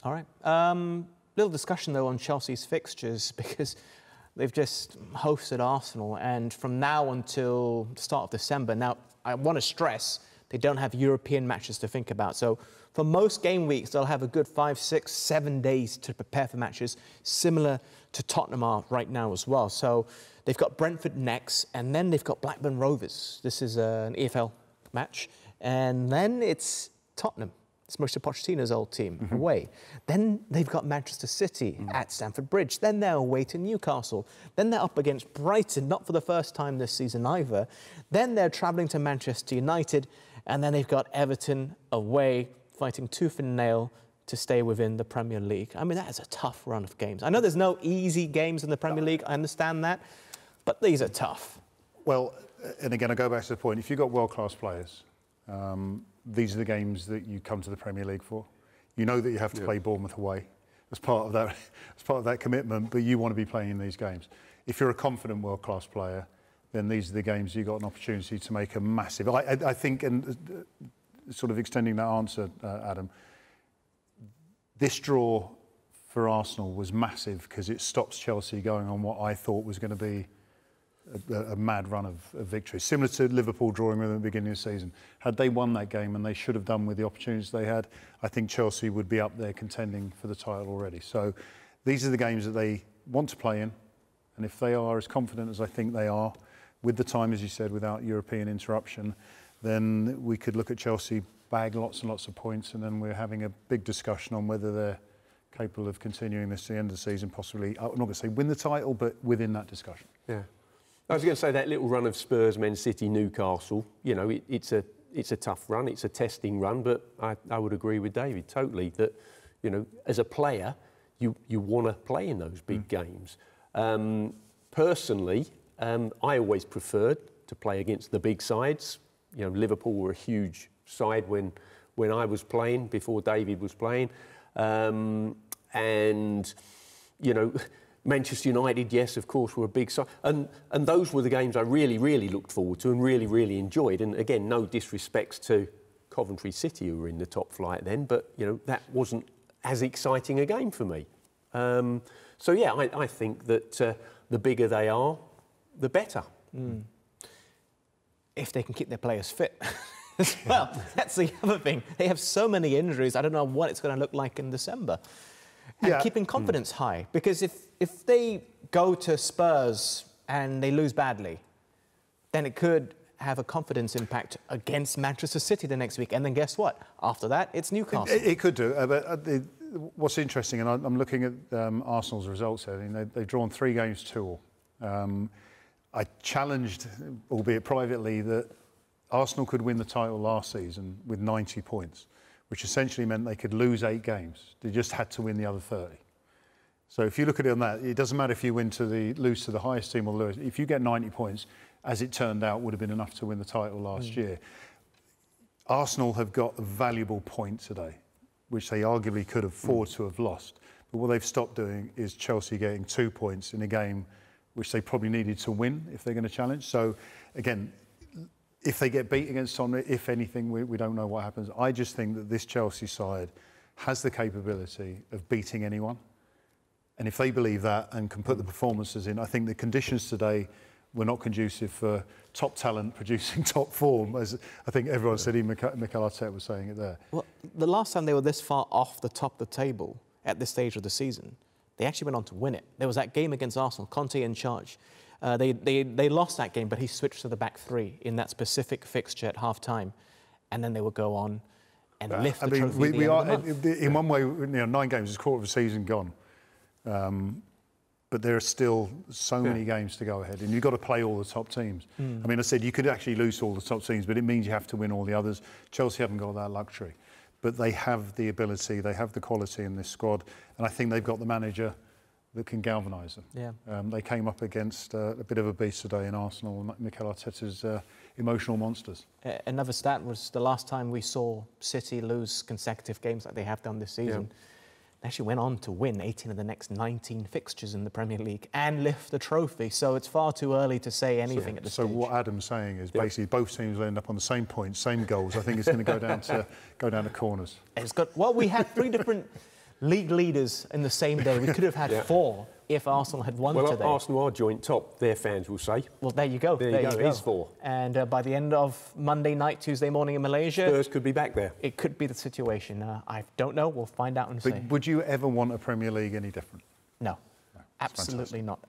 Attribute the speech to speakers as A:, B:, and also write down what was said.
A: All right. Little discussion, though, on Chelsea's fixtures, because they've just hosted Arsenal, and from now until the start of December, now, I want to stress, they don't have European matches to think about. So for most game weeks, they'll have a good 5, 6, 7 days to prepare for matches, similar to Tottenham are right now as well. So they've got Brentford next, and then they've got Blackburn Rovers. This is an EFL match. And then it's Tottenham. It's Mauricio Pochettino's old team, away. Then they've got Manchester City at Stamford Bridge. Then they're away to Newcastle. Then they're up against Brighton, not for the first time this season either. Then they're travelling to Manchester United. And then they've got Everton away, fighting tooth and nail to stay within the Premier League. I mean, that is a tough run of games. I know there's no easy games in the Premier League. I understand that. But these are tough.
B: Well, and again, I go back to the point. If you've got world-class players, these are the games that you come to the Premier League for. You know that you have to play Bournemouth away as part of that commitment, but you want to be playing in these games. If you're a confident world-class player, then these are the games you've got an opportunity to make a massive... I think, and sort of extending that answer, Adam, this draw for Arsenal was massive because it stops Chelsea going on what I thought was going to be a mad run of victories. Similar to Liverpool drawing with them at the beginning of the season. Had they won that game, and they should have done with the opportunities they had, I think Chelsea would be up there contending for the title already. So these are the games that they want to play in. And if they are as confident as I think they are, with the time, as you said, without European interruption, then we could look at Chelsea bag lots and lots of points, and then we're having a big discussion on whether they're capable of continuing this to the end of the season, possibly, I'm not going to say win the title, but within that discussion.
C: Yeah. I was going to say that little run of Spurs, Man City, Newcastle, you know, it's a tough run, it's a testing run, but I would agree with David totally that, you know, as a player, you want to play in those big games. Personally, I always preferred to play against the big sides. You know, Liverpool were a huge side when I was playing, before David was playing. And, you know, Manchester United, yes, of course, were a big side. And those were the games I really, really looked forward to and really, really enjoyed. And again, no disrespects to Coventry City, who were in the top flight then, but, you know, that wasn't as exciting a game for me. So, yeah, I think that the bigger they are, the better.
A: If they can keep their players fit as well. That's the other thing. They have so many injuries. I don't know what it's going to look like in December. And keeping confidence high. Because if they go to Spurs and they lose badly, then it could have a confidence impact against Manchester City the next week. And then guess what? After that, it's Newcastle.
B: It could do. But what's interesting, and I'm looking at Arsenal's results here, I mean, they've drawn 3 games, 2 all. I challenged, albeit privately, that Arsenal could win the title last season with 90 points, which essentially meant they could lose 8 games. They just had to win the other 30. So if you look at it on that, it doesn't matter if you lose to the highest team or lose. If you get 90 points, as it turned out, would have been enough to win the title last year. Arsenal have got a valuable point today, which they arguably could afford to have lost. But what they've stopped doing is Chelsea getting 2 points in a game which they probably needed to win if they're going to challenge. So, again, if they get beat against Tottenham, if anything, we don't know what happens. I just think that this Chelsea side has the capability of beating anyone. And if they believe that and can put the performances in, I think the conditions today were not conducive for top talent producing top form, as I think everyone said, even Mikel Arteta was saying it there.
A: Well, the last time they were this far off the top of the table at this stage of the season, they actually went on to win it. There was that game against Arsenal, Conte in charge. They lost that game, but he switched to the back 3 in that specific fixture at half-time. And then they would go on and lift the trophy
B: we are, in one way, you know, 9 games is a quarter of a season gone. But there are still so many games to go ahead, and you've got to play all the top teams. I mean, I said you could actually lose to all the top teams, but it means you have to win all the others. Chelsea haven't got that luxury. But they have the ability, they have the quality in this squad, and I think they've got the manager that can galvanise them.
A: Yeah.
B: They came up against a bit of a beast today in Arsenal, Mikel Arteta's emotional monsters.
A: Another stat was the last time we saw City lose consecutive games like they have done this season. They actually went on to win 18 of the next 19 fixtures in the Premier League and lift the trophy. So it's far too early to say anything at this stage.
B: So what Adam's saying is basically both teams will end up on the same points, same goals. I think it's going to go down to corners.
A: It's got, well, we had 3 different league leaders in the same day. We could have had 4 if Arsenal had won today.
C: Well, Arsenal are joint top, their fans will say.
A: Well, there you go.
C: There you go. It is 4.
A: And by the end of Monday night, Tuesday morning in Malaysia...
C: Spurs could be back there.
A: It could be the situation. I don't know. We'll find out and see.
B: But would you ever want a Premier League any different?
A: No, absolutely not.